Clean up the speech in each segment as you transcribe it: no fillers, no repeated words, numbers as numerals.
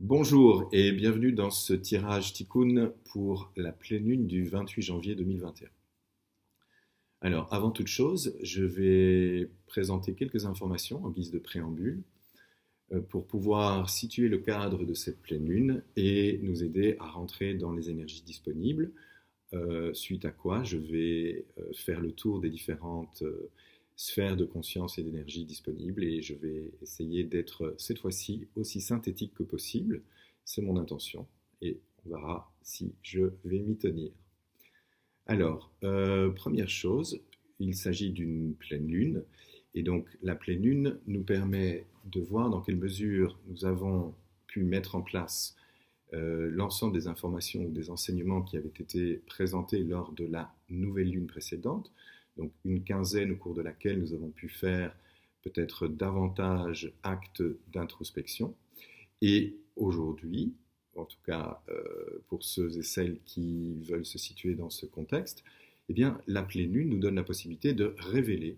Bonjour et bienvenue dans ce tirage Tikkun pour la pleine lune du 28 janvier 2021. Alors, avant toute chose, je vais présenter quelques informations en guise de préambule pour pouvoir situer le cadre de cette pleine lune et nous aider à rentrer dans les énergies disponibles, suite à quoi je vais faire le tour des différentes sphères de conscience et d'énergie disponibles et je vais essayer d'être cette fois-ci aussi synthétique que possible. C'est mon intention et on verra si je vais m'y tenir. Alors, première chose, il s'agit d'une pleine lune et donc la pleine lune nous permet de voir dans quelle mesure nous avons pu mettre en place l'ensemble des informations ou des enseignements qui avaient été présentés lors de la nouvelle lune précédente, donc une quinzaine au cours de laquelle nous avons pu faire peut-être davantage acte d'introspection. Et aujourd'hui, en tout cas pour ceux et celles qui veulent se situer dans ce contexte, eh bien, la pleine lune nous donne la possibilité de révéler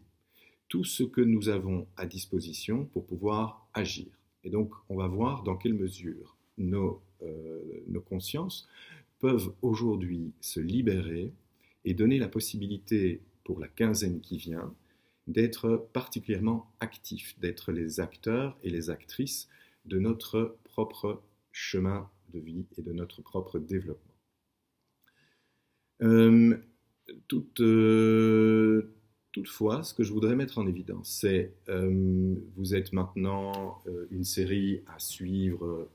tout ce que nous avons à disposition pour pouvoir agir. Et donc, on va voir dans quelle mesure nos consciences peuvent aujourd'hui se libérer et donner la possibilité pour la quinzaine qui vient d'être particulièrement actifs, d'être les acteurs et les actrices de notre propre chemin de vie et de notre propre développement. Toutefois, ce que je voudrais mettre en évidence, c'est vous êtes maintenant une série à suivre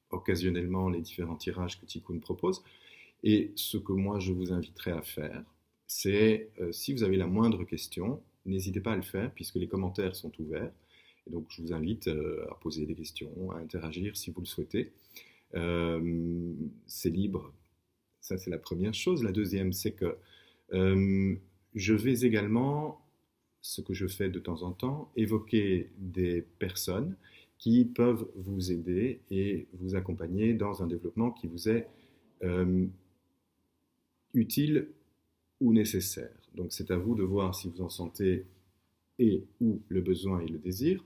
occasionnellement les différents tirages que Tikkun propose. Et ce que moi je vous inviterai à faire, c'est si vous avez la moindre question, n'hésitez pas à le faire puisque les commentaires sont ouverts. Et donc je vous invite à poser des questions, à interagir si vous le souhaitez. C'est libre. Ça, c'est la première chose. La deuxième, c'est que je vais également, ce que je fais de temps en temps, évoquer des personnes qui peuvent vous aider et vous accompagner dans un développement qui vous est utile ou nécessaire. Donc c'est à vous de voir si vous en sentez et ou le besoin et le désir,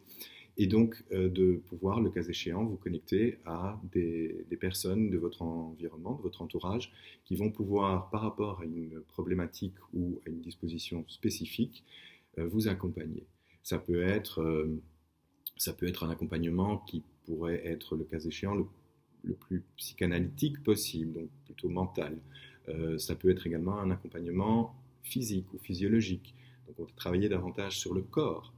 et donc de pouvoir, le cas échéant, vous connecter à des personnes de votre environnement, de votre entourage, qui vont pouvoir, par rapport à une problématique ou à une disposition spécifique, vous accompagner. Ça peut être un accompagnement qui pourrait être, le cas échéant, le plus psychanalytique possible, donc plutôt mental. Ça peut être également un accompagnement physique ou physiologique. Donc on va travailler davantage sur le corps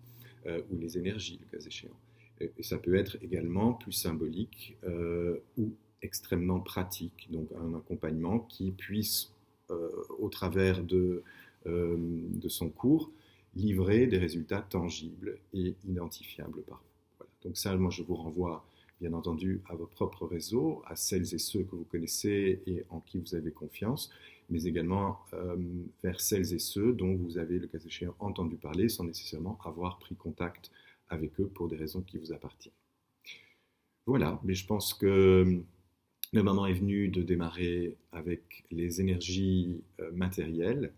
ou les énergies, le cas échéant. Et ça peut être également plus symbolique ou extrêmement pratique. Donc un accompagnement qui puisse, au travers de son cours, livrer des résultats tangibles et identifiables par vous. Voilà. Donc ça, moi, je vous renvoie bien entendu à vos propres réseaux, à celles et ceux que vous connaissez et en qui vous avez confiance, mais également vers celles et ceux dont vous avez, le cas échéant, entendu parler sans nécessairement avoir pris contact avec eux pour des raisons qui vous appartiennent. Voilà, mais je pense que le moment est venu de démarrer avec les énergies matérielles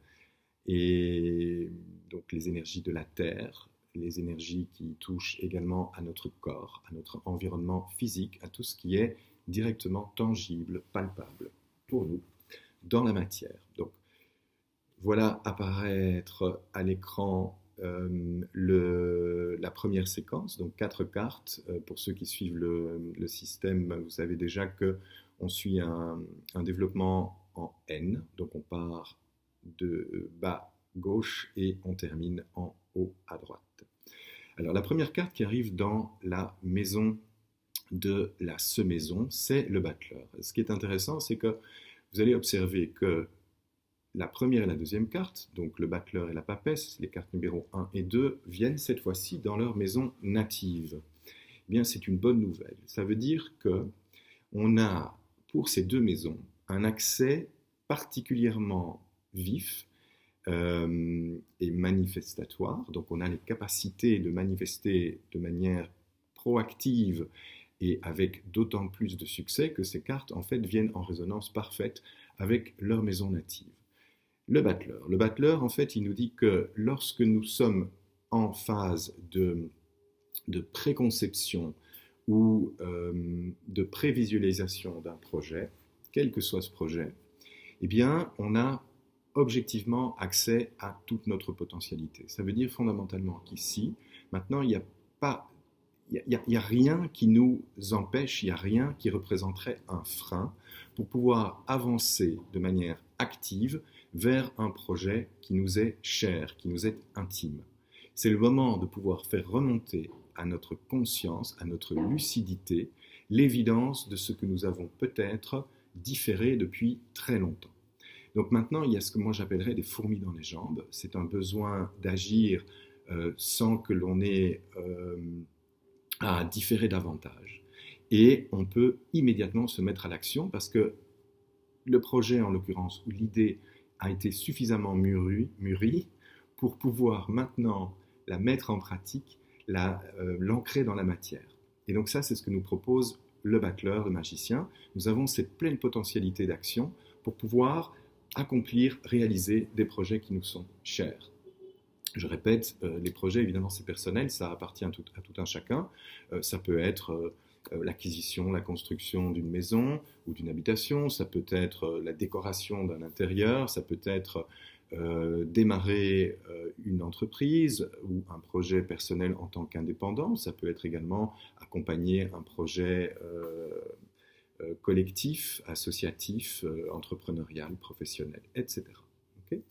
et donc les énergies de la Terre, les énergies qui touchent également à notre corps, à notre environnement physique, à tout ce qui est directement tangible, palpable pour nous dans la matière. Donc voilà apparaître à l'écran la première séquence, donc 4 cartes. Pour ceux qui suivent le système, vous savez déjà qu'on suit un développement en N, donc on part de bas gauche et on termine en haut à droite. Alors la première carte qui arrive dans la maison de la semaison, c'est le battleur. Ce qui est intéressant, c'est que vous allez observer que la première et la deuxième carte, donc le battleur et la papesse, les cartes numéro 1 et 2, viennent cette fois-ci dans leur maison native. Eh bien, c'est une bonne nouvelle. Ça veut dire qu'on a, pour ces deux maisons, un accès particulièrement vif et manifestatoire. Donc on a les capacités de manifester de manière proactive et avec d'autant plus de succès que ces cartes en fait viennent en résonance parfaite avec leur maison native. Le battleur en fait il nous dit que lorsque nous sommes en phase de préconception ou de prévisualisation d'un projet, quel que soit ce projet, eh bien, on a objectivement accès à toute notre potentialité. Ça veut dire fondamentalement qu'ici, maintenant, il n'y a pas, il y a rien qui nous empêche, il n'y a rien qui représenterait un frein pour pouvoir avancer de manière active vers un projet qui nous est cher, qui nous est intime. C'est le moment de pouvoir faire remonter à notre conscience, à notre lucidité, l'évidence de ce que nous avons peut-être différé depuis très longtemps. Donc maintenant, il y a ce que moi j'appellerais des fourmis dans les jambes. C'est un besoin d'agir sans que l'on ait à différer davantage. Et on peut immédiatement se mettre à l'action parce que le projet, en l'occurrence, ou l'idée a été suffisamment mûrie pour pouvoir maintenant la mettre en pratique, l'ancrer dans la matière. Et donc ça, c'est ce que nous propose le battleur, le magicien. Nous avons cette pleine potentialité d'action pour pouvoir accomplir, réaliser des projets qui nous sont chers. Je répète, les projets, évidemment, c'est personnel, ça appartient à tout un chacun. Ça peut être l'acquisition, la construction d'une maison ou d'une habitation, ça peut être la décoration d'un intérieur, ça peut être démarrer une entreprise ou un projet personnel en tant qu'indépendant, ça peut être également accompagner un projet collectif, associatif, entrepreneurial, professionnel, etc. Okay.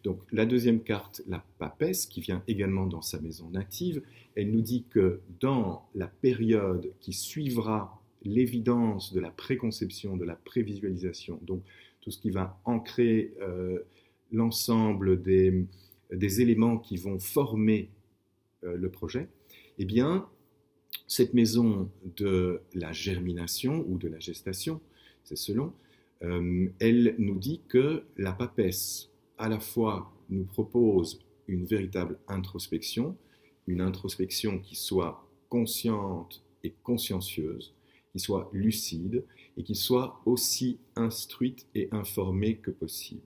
Donc la deuxième carte, la papesse, qui vient également dans sa maison native, elle nous dit que dans la période qui suivra l'évidence de la préconception, de la prévisualisation, donc tout ce qui va ancrer l'ensemble des éléments qui vont former le projet, eh bien, cette maison de la germination ou de la gestation, c'est selon, elle nous dit que la papesse, à la fois, nous propose une véritable introspection, une introspection qui soit consciente et consciencieuse, qui soit lucide et qui soit aussi instruite et informée que possible.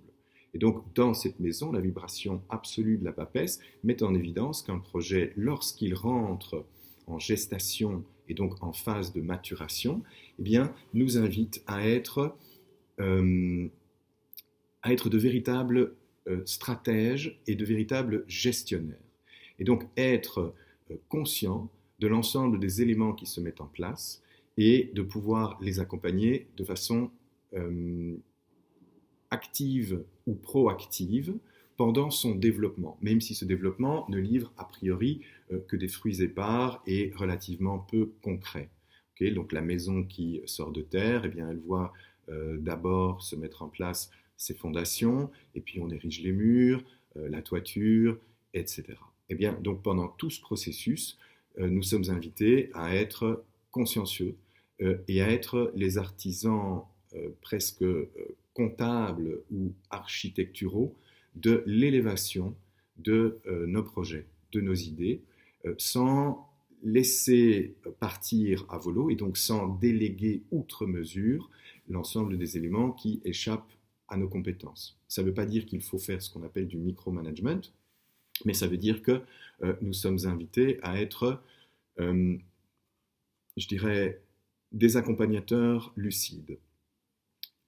Et donc, dans cette maison, la vibration absolue de la papesse met en évidence qu'un projet, lorsqu'il rentre en gestation et donc en phase de maturation, eh bien, nous invite à être de véritables stratèges et de véritables gestionnaires. Et donc, être conscient de l'ensemble des éléments qui se mettent en place et de pouvoir les accompagner de façon active ou proactive pendant son développement, même si ce développement ne livre a priori que des fruits épars et relativement peu concrets. Okay, donc la maison qui sort de terre, eh bien, elle voit d'abord se mettre en place ses fondations, et puis on érige les murs, la toiture, etc. Eh bien, donc pendant tout ce processus, nous sommes invités à être consciencieux et à être les artisans presque comptables ou architecturaux de l'élévation de nos projets, de nos idées, sans laisser partir à volo et donc sans déléguer outre mesure l'ensemble des éléments qui échappent à nos compétences. Ça ne veut pas dire qu'il faut faire ce qu'on appelle du micromanagement, mais ça veut dire que nous sommes invités à être, je dirais, des accompagnateurs lucides.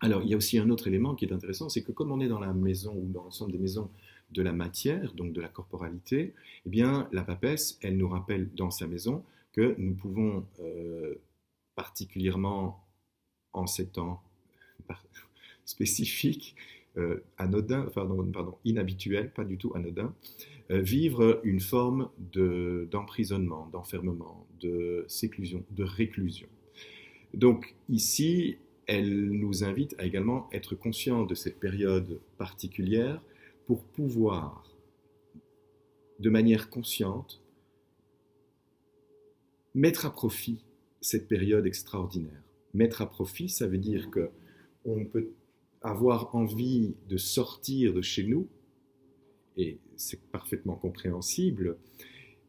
Alors, il y a aussi un autre élément qui est intéressant, c'est que comme on est dans la maison ou dans l'ensemble des maisons de la matière, donc de la corporalité, eh bien, la papesse, elle nous rappelle dans sa maison que nous pouvons, particulièrement en ces temps spécifiques, inhabituels, pas du tout anodins, vivre une forme d'emprisonnement, d'enfermement, de séclusion, de réclusion. Donc ici, elle nous invite à également être conscients de cette période particulière pour pouvoir, de manière consciente, mettre à profit cette période extraordinaire. Mettre à profit, ça veut dire qu'on peut avoir envie de sortir de chez nous, et c'est parfaitement compréhensible,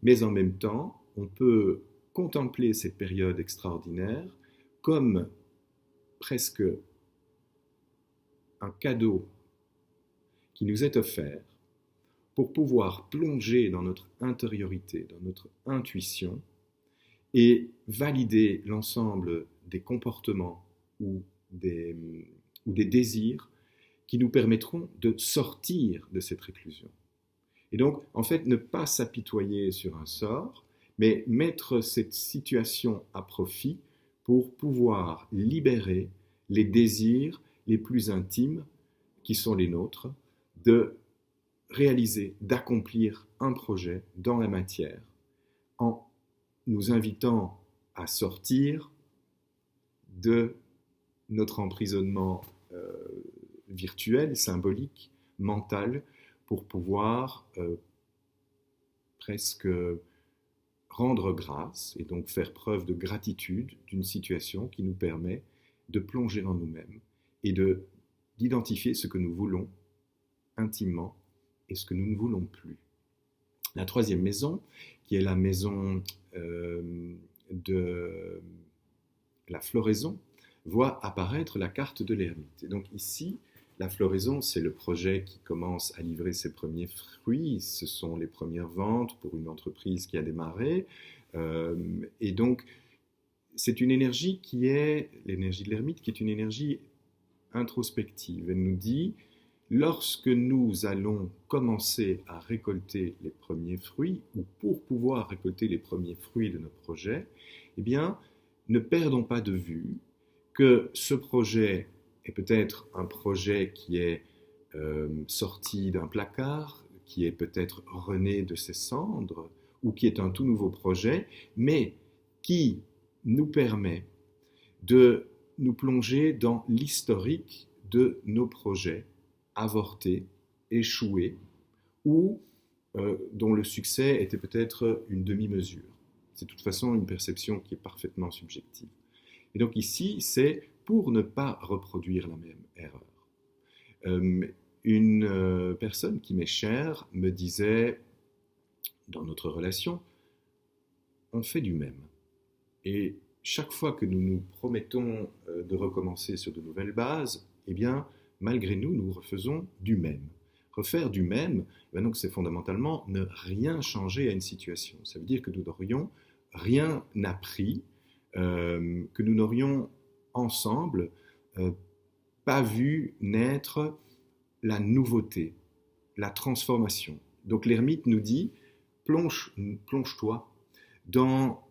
mais en même temps, on peut contempler cette période extraordinaire comme presque un cadeau qui nous est offert pour pouvoir plonger dans notre intériorité, dans notre intuition et valider l'ensemble des comportements ou des désirs qui nous permettront de sortir de cette réclusion. Et donc, en fait, ne pas s'apitoyer sur un sort, mais mettre cette situation à profit pour pouvoir libérer les désirs les plus intimes qui sont les nôtres, de réaliser, d'accomplir un projet dans la matière, en nous invitant à sortir de notre emprisonnement virtuel, symbolique, mental, pour pouvoir presque rendre grâce et donc faire preuve de gratitude d'une situation qui nous permet de plonger en nous-mêmes et d'identifier ce que nous voulons intimement et ce que nous ne voulons plus. La troisième maison, qui est la maison de la floraison, voit apparaître la carte de l'ermite. Et donc ici, la floraison, c'est le projet qui commence à livrer ses premiers fruits, ce sont les premières ventes pour une entreprise qui a démarré, et donc c'est une énergie qui est, l'énergie de l'ermite, qui est une énergie introspective. Elle nous dit, lorsque nous allons commencer à récolter les premiers fruits, ou pour pouvoir récolter les premiers fruits de notre projet, eh bien, ne perdons pas de vue que ce projet est peut-être un projet qui est sorti d'un placard, qui est peut-être rené de ses cendres, ou qui est un tout nouveau projet, mais qui nous permet de nous plonger dans l'historique de nos projets avortés, échoués, ou dont le succès était peut-être une demi-mesure. C'est de toute façon une perception qui est parfaitement subjective. Et donc ici, c'est pour ne pas reproduire la même erreur. Une personne qui m'est chère me disait, dans notre relation, on fait du même. Et chaque fois que nous nous promettons de recommencer sur de nouvelles bases, eh bien, malgré nous, nous refaisons du même. Refaire du même, donc c'est fondamentalement ne rien changer à une situation. Ça veut dire que nous n'aurions rien appris, que nous n'aurions ensemble pas vu naître la nouveauté, la transformation. Donc l'ermite nous dit, plonge-toi dans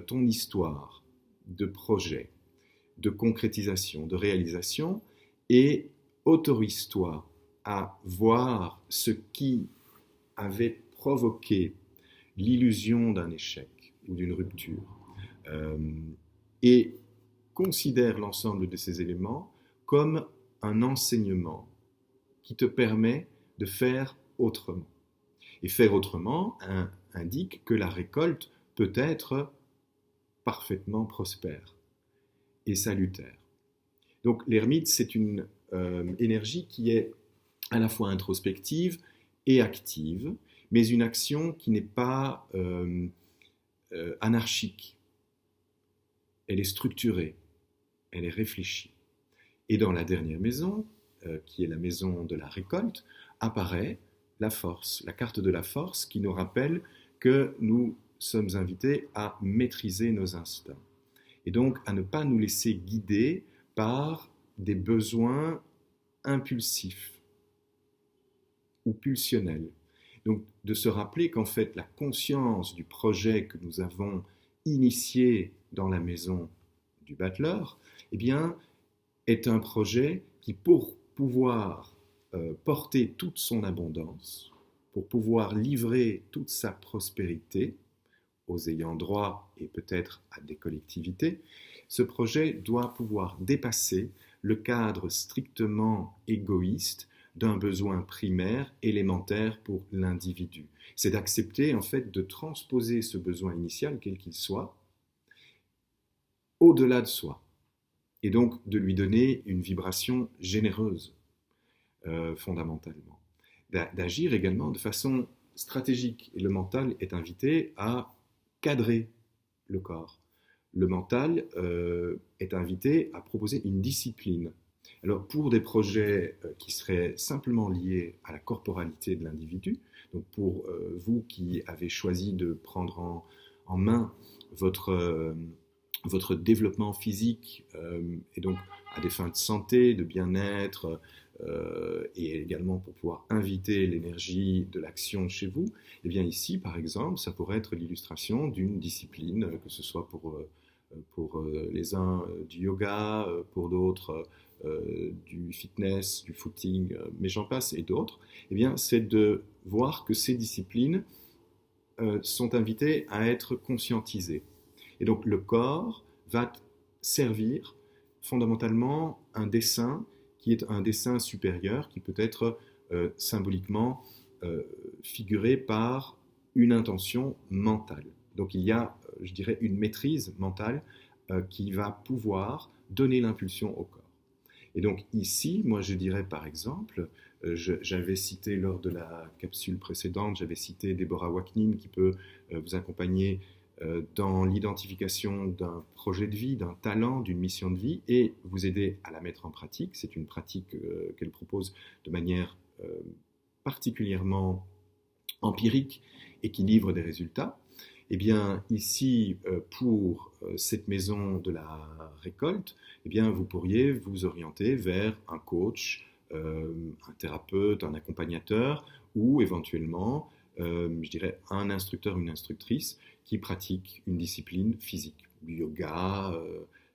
ton histoire de projet, de concrétisation, de réalisation, et autorise-toi à voir ce qui avait provoqué l'illusion d'un échec ou d'une rupture, et considère l'ensemble de ces éléments comme un enseignement qui te permet de faire autrement. Et faire autrement indique que la récolte peut être parfaitement prospère et salutaire. Donc l'ermite, c'est une énergie qui est à la fois introspective et active, mais une action qui n'est pas anarchique. Elle est structurée, elle est réfléchie. Et dans la dernière maison, qui est la maison de la récolte, apparaît la force, la carte de la force qui nous rappelle que nous sommes invités à maîtriser nos instincts. Et donc à ne pas nous laisser guider par des besoins impulsifs ou pulsionnels. Donc de se rappeler qu'en fait la conscience du projet que nous avons initié dans la maison du battleur, eh bien, est un projet qui, pour pouvoir porter toute son abondance, pour pouvoir livrer toute sa prospérité aux ayants droit et peut-être à des collectivités, ce projet doit pouvoir dépasser le cadre strictement égoïste d'un besoin primaire, élémentaire pour l'individu. C'est d'accepter en fait de transposer ce besoin initial, quel qu'il soit, au-delà de soi, et donc de lui donner une vibration généreuse, fondamentalement. D'agir également de façon stratégique, et le mental est invité à cadrer le corps. Le mental est invité à proposer une discipline. Alors pour des projets qui seraient simplement liés à la corporalité de l'individu, donc pour vous qui avez choisi de prendre en main votre votre développement physique et donc à des fins de santé, de bien-être et également pour pouvoir inviter l'énergie de l'action chez vous, et bien ici, par exemple, ça pourrait être l'illustration d'une discipline, que ce soit pour les uns du yoga, pour d'autres du fitness, du footing, mais j'en passe et d'autres, et bien c'est de voir que ces disciplines sont invitées à être conscientisées. Et donc le corps va servir fondamentalement un dessin qui est un dessin supérieur, qui peut être symboliquement figuré par une intention mentale. Donc il y a, je dirais, une maîtrise mentale qui va pouvoir donner l'impulsion au corps. Et donc ici, moi je dirais par exemple, j'avais cité lors de la capsule précédente, j'avais cité Deborah Waknin qui peut vous accompagner dans l'identification d'un projet de vie, d'un talent, d'une mission de vie et vous aider à la mettre en pratique. C'est une pratique qu'elle propose de manière particulièrement empirique et qui livre des résultats. Eh bien, ici, pour cette maison de la récolte, eh bien, vous pourriez vous orienter vers un coach, un thérapeute, un accompagnateur ou éventuellement, je dirais, un instructeur, une instructrice qui pratique une discipline physique, du yoga.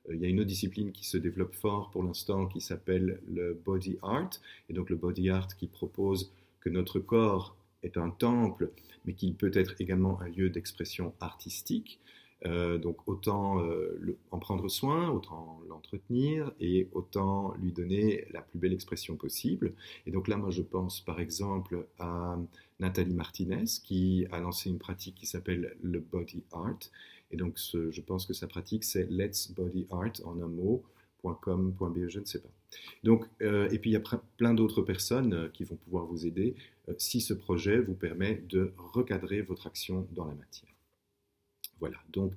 Il y a une autre discipline qui se développe fort pour l'instant qui s'appelle le body art. Et donc le body art qui propose que notre corps est un temple, mais qu'il peut être également un lieu d'expression artistique. Donc autant en prendre soin, autant l'entretenir et autant lui donner la plus belle expression possible. Et donc là, moi, je pense par exemple à Nathalie Martinez qui a lancé une pratique qui s'appelle le Body Art. Et donc je pense que sa pratique, c'est Let's Body Art en un mot, .com.be, je ne sais pas. Donc, et puis il y a plein d'autres personnes qui vont pouvoir vous aider si ce projet vous permet de recadrer votre action dans la matière. Voilà, donc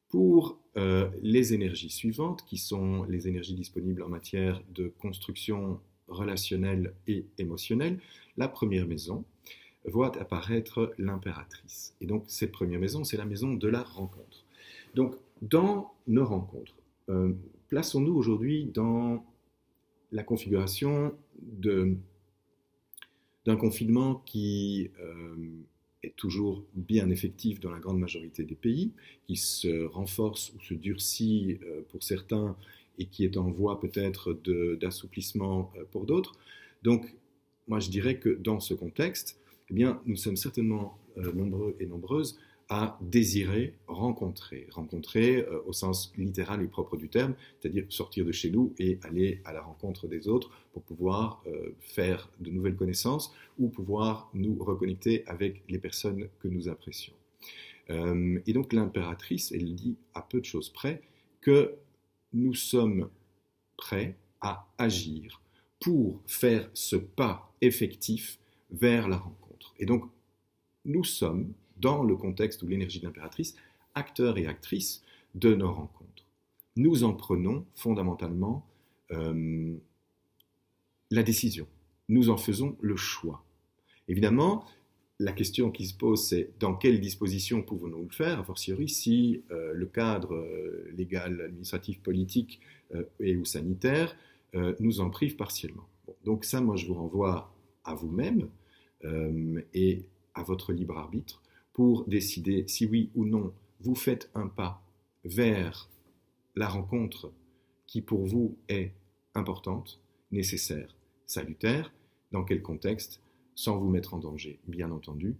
pour les énergies suivantes, qui sont les énergies disponibles en matière de construction relationnelle et émotionnelle, la première maison voit apparaître l'impératrice. Et donc cette première maison, c'est la maison de la rencontre. Donc dans nos rencontres, plaçons-nous aujourd'hui dans la configuration d'un confinement qui est toujours bien effectif dans la grande majorité des pays, qui se renforce ou se durcit pour certains et qui est en voie peut-être d'assouplissement pour d'autres. Donc, moi je dirais que dans ce contexte, eh bien, nous sommes certainement nombreux et nombreuses à désirer rencontrer au sens littéral et propre du terme, c'est-à-dire sortir de chez nous et aller à la rencontre des autres pour pouvoir faire de nouvelles connaissances ou pouvoir nous reconnecter avec les personnes que nous apprécions. Et donc l'impératrice, elle dit à peu de choses près que nous sommes prêts à agir pour faire ce pas effectif vers la rencontre. Et donc nous sommes dans le contexte où l'énergie de l'impératrice, acteurs et actrices de nos rencontres. Nous en prenons fondamentalement la décision. Nous en faisons le choix. Évidemment, la question qui se pose, c'est dans quelles dispositions pouvons-nous le faire, a fortiori si le cadre légal, administratif, politique et ou sanitaire nous en prive partiellement. Bon, donc ça, moi, je vous renvoie à vous-même et à votre libre arbitre pour décider si oui ou non vous faites un pas vers la rencontre qui pour vous est importante, nécessaire, salutaire, dans quel contexte, sans vous mettre en danger, bien entendu,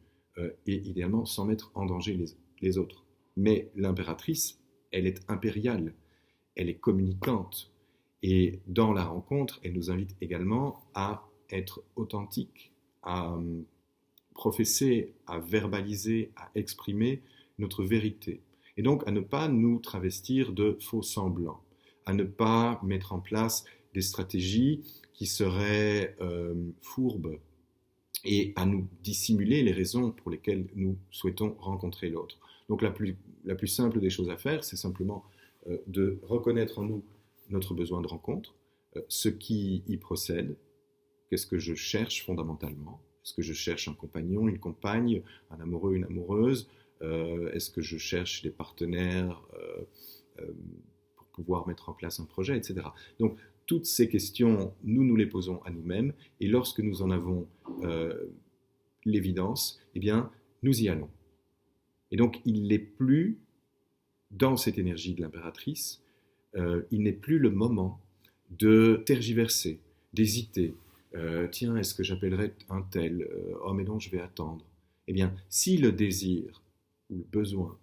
et idéalement sans mettre en danger les autres. Mais l'impératrice, elle est impériale, elle est communicante, et dans la rencontre, elle nous invite également à être authentique, à professer, à verbaliser, à exprimer notre vérité. Et donc à ne pas nous travestir de faux semblants, à ne pas mettre en place des stratégies qui seraient fourbes et à nous dissimuler les raisons pour lesquelles nous souhaitons rencontrer l'autre. Donc la plus simple des choses à faire, c'est simplement de reconnaître en nous notre besoin de rencontre, ce qui y procède, qu'est-ce que je cherche fondamentalement. Est-ce que je cherche un compagnon, une compagne, un amoureux, une amoureuse? Est-ce que je cherche des partenaires pour pouvoir mettre en place un projet, etc. Donc, toutes ces questions, nous les posons à nous-mêmes, et lorsque nous en avons l'évidence, eh bien, nous y allons. Et donc, il n'est plus, dans cette énergie de l'impératrice, il n'est plus le moment de tergiverser, d'hésiter. Tiens, est-ce que j'appellerais un tel oh, mais non, je vais attendre. Eh bien, si le désir ou le besoin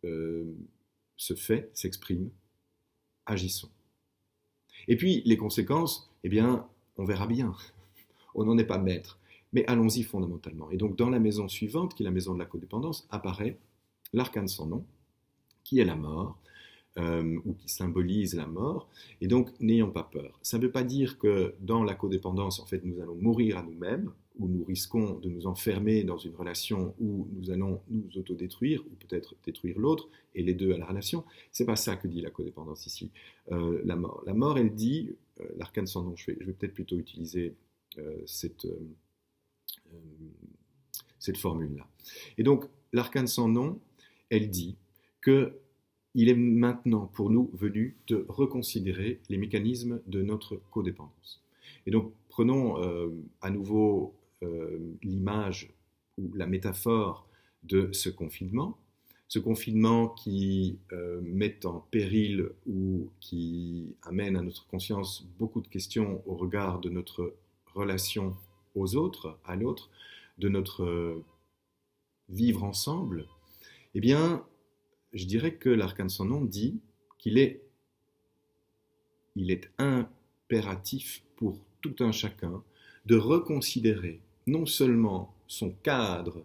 se fait, s'exprime, agissons. Et puis, les conséquences, eh bien, on verra bien. On n'en est pas maître. Mais allons-y fondamentalement. Et donc, dans la maison suivante, qui est la maison de la codépendance, apparaît l'arcane sans nom, qui est la mort, ou qui symbolise la mort. Et donc, n'ayons pas peur. Ça ne veut pas dire que dans la codépendance, en fait, nous allons mourir à nous-mêmes, ou nous risquons de nous enfermer dans une relation où nous allons nous autodétruire, ou peut-être détruire l'autre, et les deux à la relation. C'est pas ça que dit la codépendance ici. La mort. La mort, elle dit, l'arcane sans nom, je vais peut-être plutôt utiliser cette formule-là. Et donc, l'arcane sans nom, elle dit que il est maintenant pour nous venu de reconsidérer les mécanismes de notre codépendance. Et donc, prenons à nouveau l'image ou la métaphore de ce confinement qui met en péril ou qui amène à notre conscience beaucoup de questions au regard de notre relation aux autres, à l'autre, de notre vivre ensemble. Eh bien, je dirais que l'arcane sans nom dit qu'il est impératif pour tout un chacun de reconsidérer non seulement son cadre,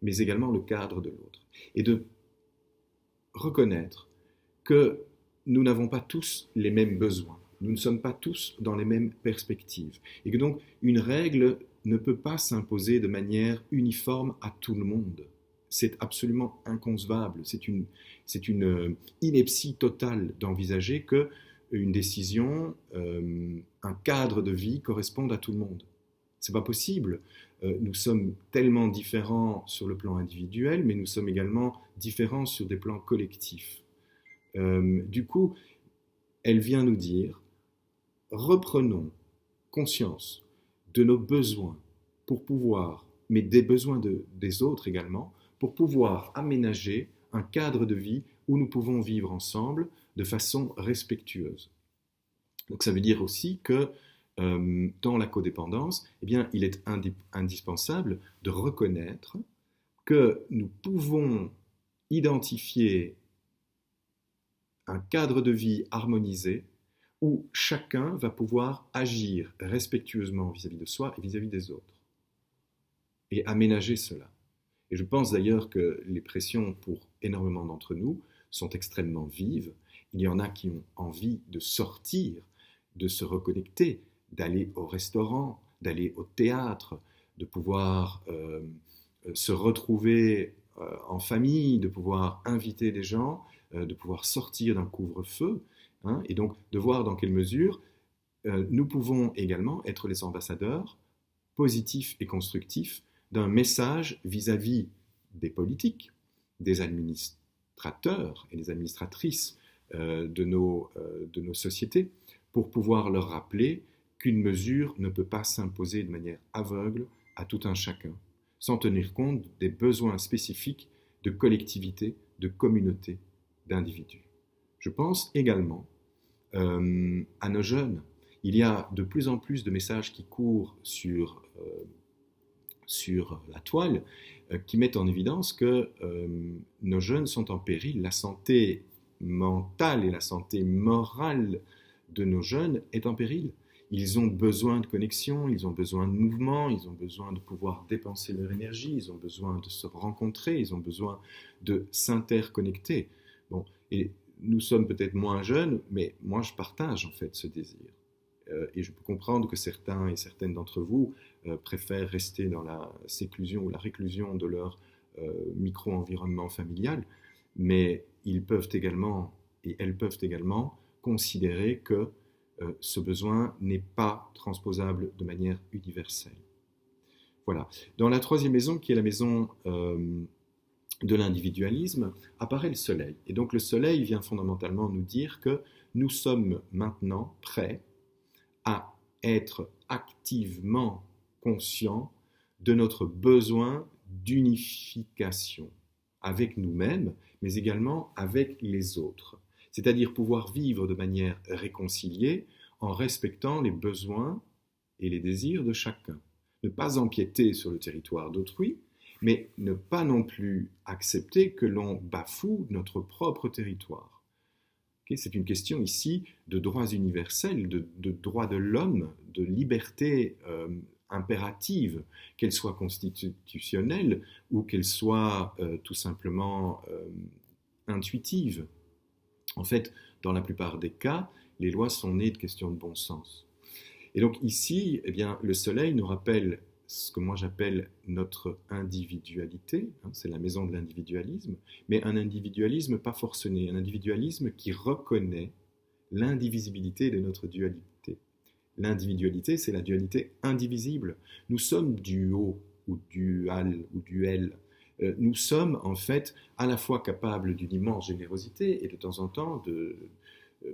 mais également le cadre de l'autre. Et de reconnaître que nous n'avons pas tous les mêmes besoins, nous ne sommes pas tous dans les mêmes perspectives. Et que donc une règle ne peut pas s'imposer de manière uniforme à tout le monde. C'est absolument inconcevable, c'est une ineptie totale d'envisager qu'une décision, un cadre de vie corresponde à tout le monde. C'est pas possible. Nous sommes tellement différents sur le plan individuel, mais nous sommes également différents sur des plans collectifs. Du coup, elle vient nous dire, reprenons conscience de nos besoins pour pouvoir, mais des besoins des autres également, pour pouvoir aménager un cadre de vie où nous pouvons vivre ensemble de façon respectueuse. Donc ça veut dire aussi que dans la codépendance, eh bien, il est indispensable de reconnaître que nous pouvons identifier un cadre de vie harmonisé où chacun va pouvoir agir respectueusement vis-à-vis de soi et vis-à-vis des autres et aménager cela. Et je pense d'ailleurs que les pressions pour énormément d'entre nous sont extrêmement vives. Il y en a qui ont envie de sortir, de se reconnecter, d'aller au restaurant, d'aller au théâtre, de pouvoir se retrouver en famille, de pouvoir inviter des gens, de pouvoir sortir d'un couvre-feu, hein, et donc de voir dans quelle mesure nous pouvons également être les ambassadeurs positifs et constructifs d'un message vis-à-vis des politiques, des administrateurs et des administratrices de nos sociétés, pour pouvoir leur rappeler qu'une mesure ne peut pas s'imposer de manière aveugle à tout un chacun, sans tenir compte des besoins spécifiques de collectivité, de communauté, d'individus. Je pense également à nos jeunes. Il y a de plus en plus de messages qui courent sur la toile qui mettent en évidence que nos jeunes sont en péril. La santé mentale et la santé morale de nos jeunes est en péril. Ils ont besoin de connexion, ils ont besoin de mouvement, ils ont besoin de pouvoir dépenser leur énergie, ils ont besoin de se rencontrer, ils ont besoin de s'interconnecter. Bon, et nous sommes peut-être moins jeunes, mais moi je partage en fait ce désir. Et je peux comprendre que certains et certaines d'entre vous préfèrent rester dans la séclusion ou la réclusion de leur micro-environnement familial, mais ils peuvent également, et elles peuvent également, considérer que ce besoin n'est pas transposable de manière universelle. Voilà. Dans la troisième maison, qui est la maison de l'individualisme, apparaît le soleil. Et donc le soleil vient fondamentalement nous dire que nous sommes maintenant prêts à être activement conscients de notre besoin d'unification avec nous-mêmes, mais également avec les autres. C'est-à-dire pouvoir vivre de manière réconciliée en respectant les besoins et les désirs de chacun. Ne pas empiéter sur le territoire d'autrui, mais ne pas non plus accepter que l'on bafoue notre propre territoire. Okay, c'est une question ici de droits universels, de droits de l'homme, de liberté impérative, qu'elle soit constitutionnelle ou qu'elle soit tout simplement intuitive. En fait, dans la plupart des cas, les lois sont nées de questions de bon sens. Et donc ici, eh bien, le soleil nous rappelle ce que moi j'appelle notre individualité, c'est la maison de l'individualisme, mais un individualisme pas forcené, un individualisme qui reconnaît l'indivisibilité de notre dualité. L'individualité, c'est la dualité indivisible. Nous sommes duo ou dual ou duel. Nous sommes en fait à la fois capables d'une immense générosité et de temps en temps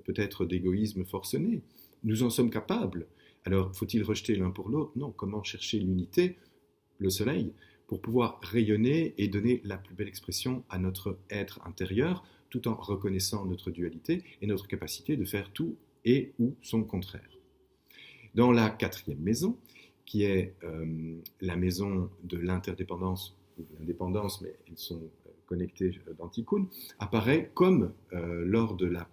peut-être d'égoïsme forcené. Nous en sommes capables. Alors, faut-il rejeter l'un pour l'autre? Non. Comment chercher l'unité, le soleil, pour pouvoir rayonner et donner la plus belle expression à notre être intérieur, tout en reconnaissant notre dualité et notre capacité de faire tout et ou son contraire. Dans la quatrième maison, qui est la maison de l'interdépendance ou de l'indépendance, mais elles sont connectées dans Tikkun, apparaît comme lors de la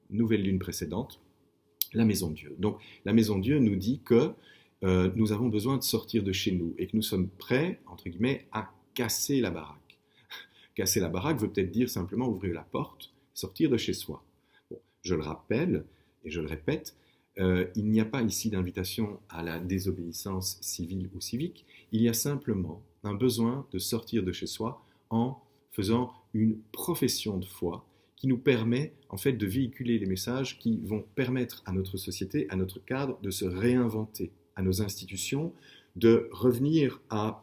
nouvelle lune précédente, la maison de Dieu. Donc la maison de Dieu nous dit que nous avons besoin de sortir de chez nous et que nous sommes prêts, entre guillemets, à casser la baraque. Casser la baraque veut peut-être dire simplement ouvrir la porte, sortir de chez soi. Bon, je le rappelle et je le répète, il n'y a pas ici d'invitation à la désobéissance civile ou civique, il y a simplement un besoin de sortir de chez soi en faisant une profession de foi qui nous permet en fait de véhiculer les messages qui vont permettre à notre société, à notre cadre de se réinventer, à nos institutions de revenir à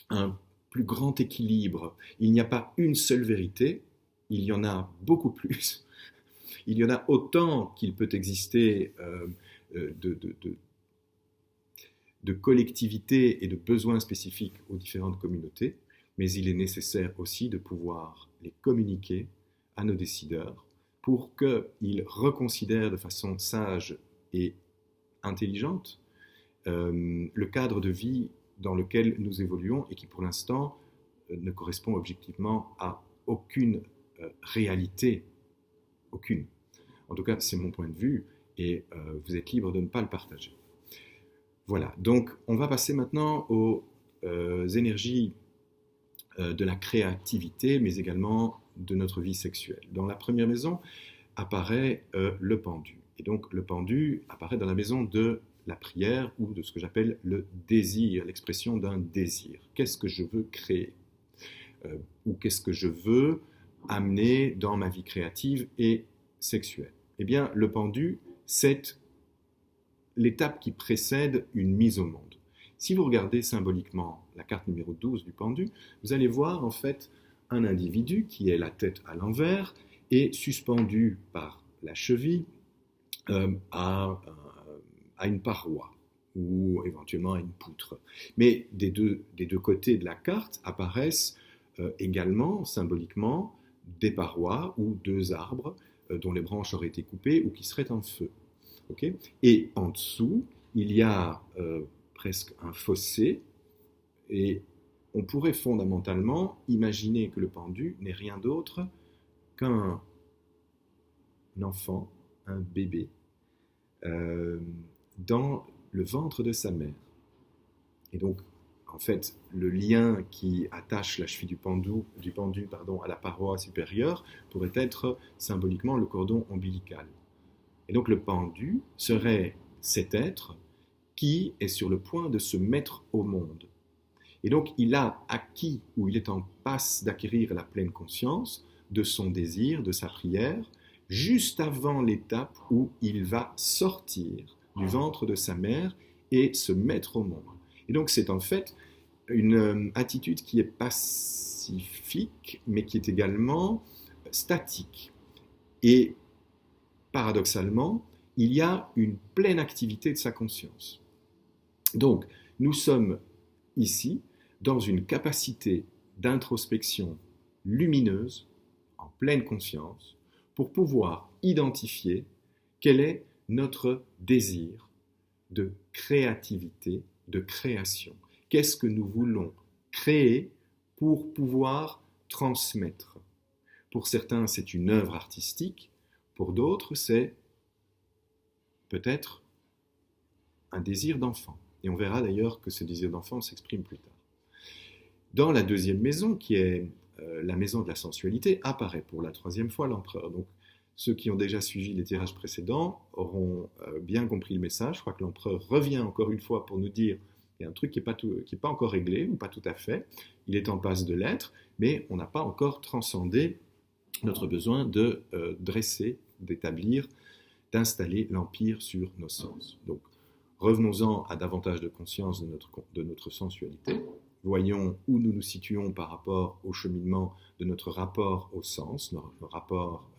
un plus grand équilibre. Il n'y a pas une seule vérité, il y en a beaucoup plus. Il y en a autant qu'il peut exister de collectivités et de besoins spécifiques aux différentes communautés, mais il est nécessaire aussi de pouvoir les communiquer à nos décideurs pour qu'ils reconsidèrent de façon sage et intelligente le cadre de vie dans lequel nous évoluons et qui pour l'instant ne correspond objectivement à aucune réalité, aucune. En tout cas, c'est mon point de vue et vous êtes libre de ne pas le partager. Voilà, donc on va passer maintenant aux énergies de la créativité, mais également de notre vie sexuelle. Dans la première maison apparaît le pendu. Et donc le pendu apparaît dans la maison de la prière ou de ce que j'appelle le désir, l'expression d'un désir. Qu'est-ce que je veux créer ou qu'est-ce que je veux amener dans ma vie créative et sexuelle? Eh bien, le pendu, c'est l'étape qui précède une mise au monde. Si vous regardez symboliquement la carte numéro 12 du pendu, vous allez voir en fait un individu qui est la tête à l'envers et suspendu par la cheville à une paroi ou éventuellement à une poutre. Mais des deux côtés de la carte apparaissent également symboliquement des parois ou deux arbres dont les branches auraient été coupées ou qui seraient en feu. Okay? Et en dessous, il y a presque un fossé et on pourrait fondamentalement imaginer que le pendu n'est rien d'autre qu'un enfant, un bébé, dans le ventre de sa mère. Et donc, en fait, le lien qui attache la cheville du pendu à la paroi supérieure pourrait être symboliquement le cordon ombilical. Et donc le pendu serait cet être qui est sur le point de se mettre au monde. Et donc il a acquis, ou il est en passe d'acquérir la pleine conscience de son désir, de sa prière, juste avant l'étape où il va sortir du ventre de sa mère et se mettre au monde. Et donc c'est en fait une attitude qui est spécifique, mais qui est également statique. Et paradoxalement, il y a une pleine activité de sa conscience. Donc, nous sommes ici dans une capacité d'introspection lumineuse, en pleine conscience, pour pouvoir identifier quel est notre désir de créativité, de création. Qu'est-ce que nous voulons créer pour pouvoir transmettre? Pour certains, c'est une œuvre artistique, pour d'autres, c'est peut-être un désir d'enfant. Et on verra d'ailleurs que ce désir d'enfant s'exprime plus tard. Dans la deuxième maison, qui est la maison de la sensualité, apparaît pour la troisième fois l'empereur. Donc, ceux qui ont déjà suivi les tirages précédents auront bien compris le message. Je crois que l'empereur revient encore une fois pour nous dire qu'il y a un truc qui n'est pas encore réglé, ou pas tout à fait. Il est en passe de l'être, mais on n'a pas encore transcendé notre besoin de dresser, d'établir, d'installer l'empire sur nos sens. Donc, revenons-en à davantage de conscience de notre sensualité. Voyons où nous nous situons par rapport au cheminement de notre rapport au sens, notre rapport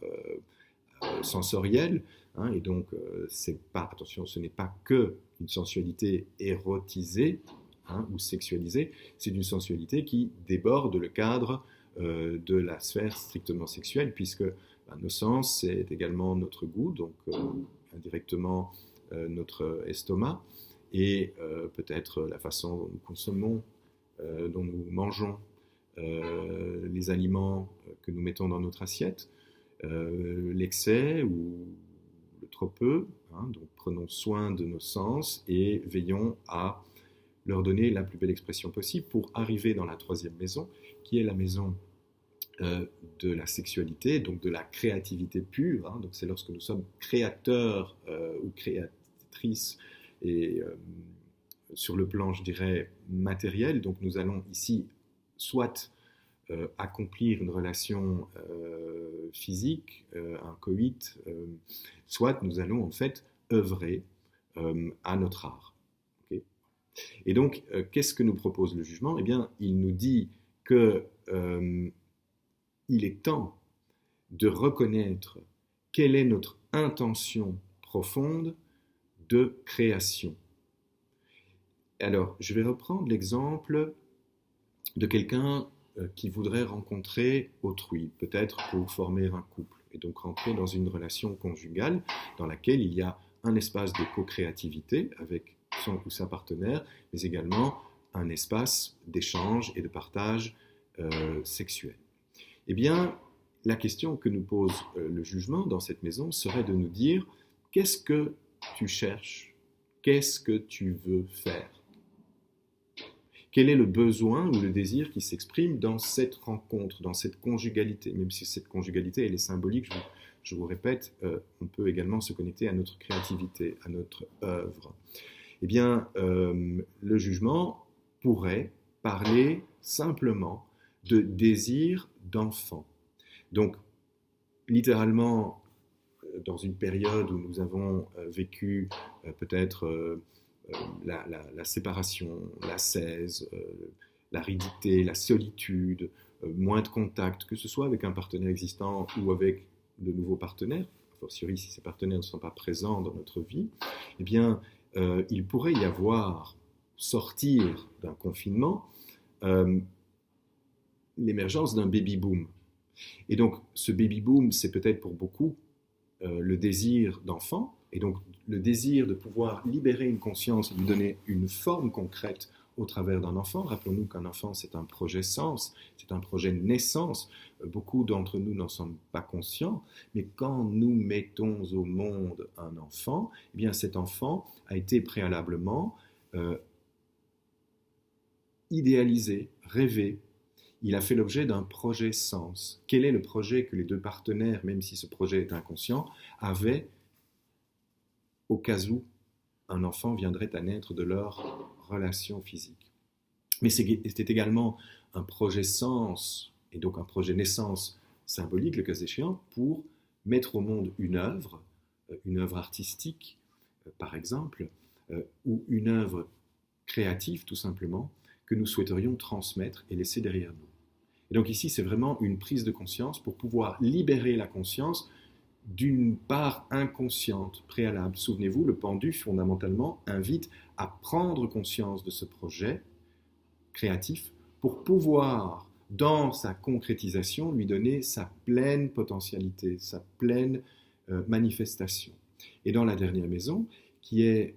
sensoriel. Hein, et donc, attention, ce n'est pas que une sensualité érotisée ou sexualisée, c'est une sensualité qui déborde le cadre de la sphère strictement sexuelle, puisque nos sens, c'est également notre goût, donc indirectement notre estomac, et peut-être la façon dont nous consommons, dont nous mangeons les aliments que nous mettons dans notre assiette, l'excès ou le trop peu. Donc prenons soin de nos sens et veillons à leur donner la plus belle expression possible pour arriver dans la troisième maison, qui est la maison de la sexualité, donc de la créativité pure. Donc c'est lorsque nous sommes créateurs ou créatrices et sur le plan, je dirais, matériel. Donc nous allons ici soit accomplir une relation physique, un coït, soit nous allons en fait œuvrer à notre art. Okay. Et donc, qu'est-ce que nous propose le jugement? Eh bien, il nous dit que il est temps de reconnaître quelle est notre intention profonde de création. Alors, je vais reprendre l'exemple de quelqu'un qui voudrait rencontrer autrui, peut-être pour former un couple, et donc rentrer dans une relation conjugale dans laquelle il y a un espace de co-créativité avec son ou sa partenaire, mais également un espace d'échange et de partage sexuel. Eh bien, la question que nous pose le jugement dans cette maison serait de nous dire « Qu'est-ce que tu cherches? Qu'est-ce que tu veux faire ?» Quel est le besoin ou le désir qui s'exprime dans cette rencontre, dans cette conjugalité? Même si cette conjugalité, elle est symbolique, je vous répète, on peut également se connecter à notre créativité, à notre œuvre. Eh bien, le jugement pourrait parler simplement de désir d'enfant. Donc, littéralement, dans une période où nous avons vécu peut-être la séparation, l'ascèse, l'aridité, la solitude, moins de contact, que ce soit avec un partenaire existant ou avec de nouveaux partenaires, a fortiori si ces partenaires ne sont pas présents dans notre vie, eh bien, il pourrait y avoir, sortir d'un confinement, l'émergence d'un baby-boom. Et donc, ce baby-boom, c'est peut-être pour beaucoup le désir d'enfant, et donc le désir de pouvoir libérer une conscience et lui donner une forme concrète au travers d'un enfant. Rappelons-nous qu'un enfant, c'est un projet sens, c'est un projet naissance. Beaucoup d'entre nous n'en sommes pas conscients, mais quand nous mettons au monde un enfant, eh bien cet enfant a été préalablement idéalisé, rêvé. Il a fait l'objet d'un projet sens. Quel est le projet que les deux partenaires, même si ce projet est inconscient, avaient au cas où un enfant viendrait à naître de leur relation physique? Mais c'était également un projet sens, et donc un projet naissance symbolique, le cas échéant, pour mettre au monde une œuvre artistique, par exemple, ou une œuvre créative, tout simplement, que nous souhaiterions transmettre et laisser derrière nous. Et donc ici, c'est vraiment une prise de conscience pour pouvoir libérer la conscience d'une part inconsciente préalable. Souvenez-vous, le pendu, fondamentalement, invite à prendre conscience de ce projet créatif pour pouvoir, dans sa concrétisation, lui donner sa pleine potentialité, sa pleine manifestation. Et dans la dernière maison, qui est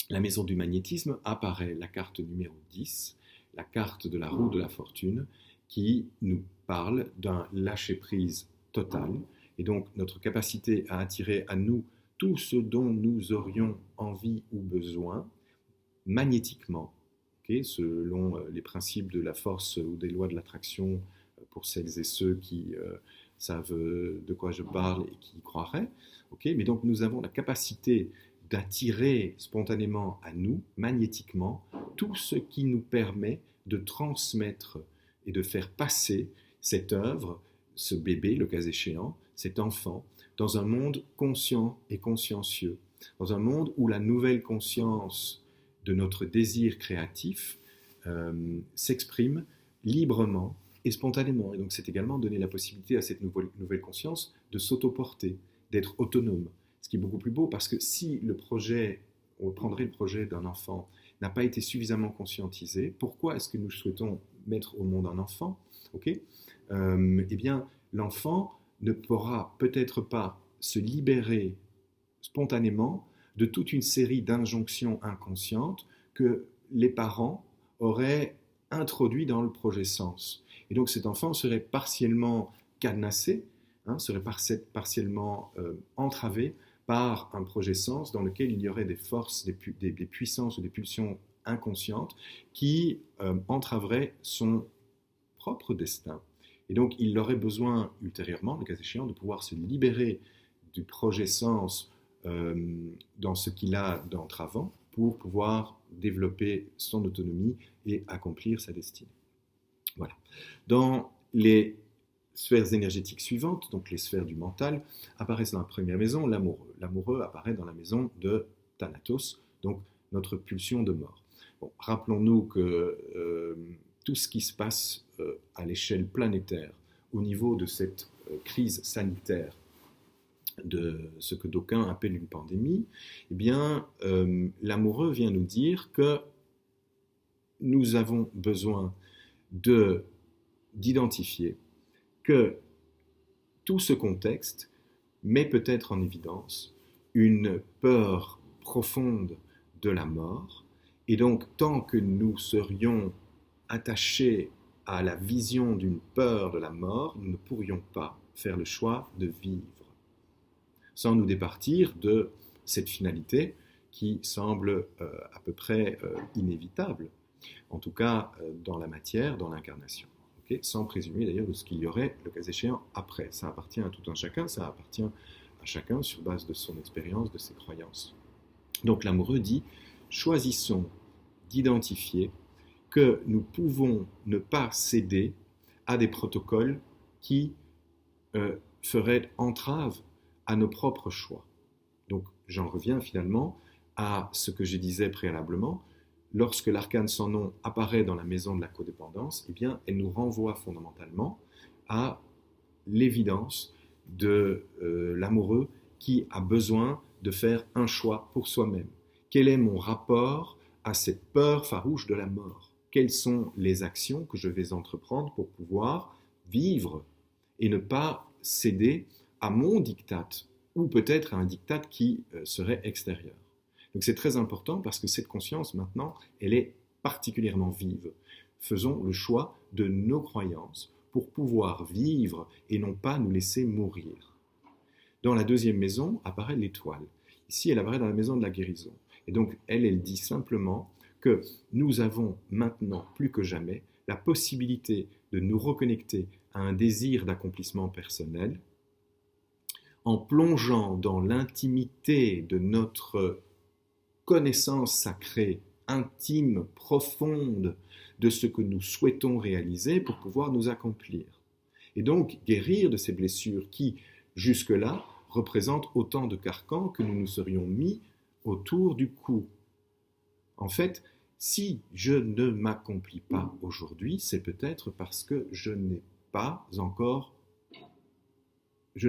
la maison du magnétisme, apparaît la carte numéro 10, la carte de la roue de la fortune, qui nous parle d'un lâcher-prise total, et donc notre capacité à attirer à nous tout ce dont nous aurions envie ou besoin, magnétiquement, selon les principes de la force ou des lois de l'attraction, pour celles et ceux qui savent de quoi je parle et qui y croiraient. Mais donc nous avons la capacité d'attirer spontanément à nous, magnétiquement, tout ce qui nous permet de transmettre et de faire passer cette œuvre, ce bébé, le cas échéant, cet enfant, dans un monde conscient et consciencieux, dans un monde où la nouvelle conscience de notre désir créatif s'exprime librement et spontanément. Et donc c'est également donner la possibilité à cette nouvelle conscience de s'autoporter, d'être autonome. Ce qui est beaucoup plus beau, parce que si le projet, on prendrait le projet d'un enfant, n'a pas été suffisamment conscientisé, pourquoi est-ce que nous souhaitons mettre au monde un enfant? Eh bien, l'enfant ne pourra peut-être pas se libérer spontanément de toute une série d'injonctions inconscientes que les parents auraient introduites dans le projet sens. Et donc cet enfant serait partiellement cadenassé, serait partiellement entravé par un projet sens dans lequel il y aurait des forces, des puissances ou des pulsions inconscientes qui entraveraient son propre destin. Et donc il aurait besoin ultérieurement, le cas échéant, de pouvoir se libérer du projet sens dans ce qu'il a d'entravant pour pouvoir développer son autonomie et accomplir sa destinée. Voilà. Dans les sphères énergétiques suivantes, donc les sphères du mental, apparaissent dans la première maison l'amoureux. L'amoureux apparaît dans la maison de Thanatos, donc notre pulsion de mort. Bon, rappelons-nous que tout ce qui se passe à l'échelle planétaire, au niveau de cette crise sanitaire, de ce que d'aucuns appellent une pandémie, eh bien, l'amoureux vient nous dire que nous avons besoin d'identifier que tout ce contexte met peut-être en évidence une peur profonde de la mort, et donc tant que nous serions attachés à la vision d'une peur de la mort, nous ne pourrions pas faire le choix de vivre, sans nous départir de cette finalité qui semble à peu près inévitable, en tout cas dans la matière, dans l'incarnation. Sans présumer d'ailleurs de ce qu'il y aurait, le cas échéant, après. Ça appartient à tout un chacun, ça appartient à chacun sur base de son expérience, de ses croyances. Donc l'amoureux dit, choisissons d'identifier que nous pouvons ne pas céder à des protocoles qui feraient entrave à nos propres choix. Donc j'en reviens finalement à ce que je disais préalablement. Lorsque l'arcane sans nom apparaît dans la maison de la codépendance, eh bien, elle nous renvoie fondamentalement à l'évidence de l'amoureux qui a besoin de faire un choix pour soi-même. Quel est mon rapport à cette peur farouche de la mort? Quelles sont les actions que je vais entreprendre pour pouvoir vivre et ne pas céder à mon diktat, ou peut-être à un diktat qui serait extérieur? Donc c'est très important parce que cette conscience, maintenant, elle est particulièrement vive. Faisons le choix de nos croyances pour pouvoir vivre et non pas nous laisser mourir. Dans la deuxième maison apparaît l'étoile. Ici, elle apparaît dans la maison de la guérison. Et donc, elle dit simplement que nous avons maintenant, plus que jamais, la possibilité de nous reconnecter à un désir d'accomplissement personnel en plongeant dans l'intimité de notre connaissance sacrée, intime, profonde de ce que nous souhaitons réaliser pour pouvoir nous accomplir. Et donc guérir de ces blessures qui, jusque-là, représentent autant de carcans que nous nous serions mis autour du cou. En fait, Si je ne m'accomplis pas aujourd'hui, c'est peut-être parce que je ne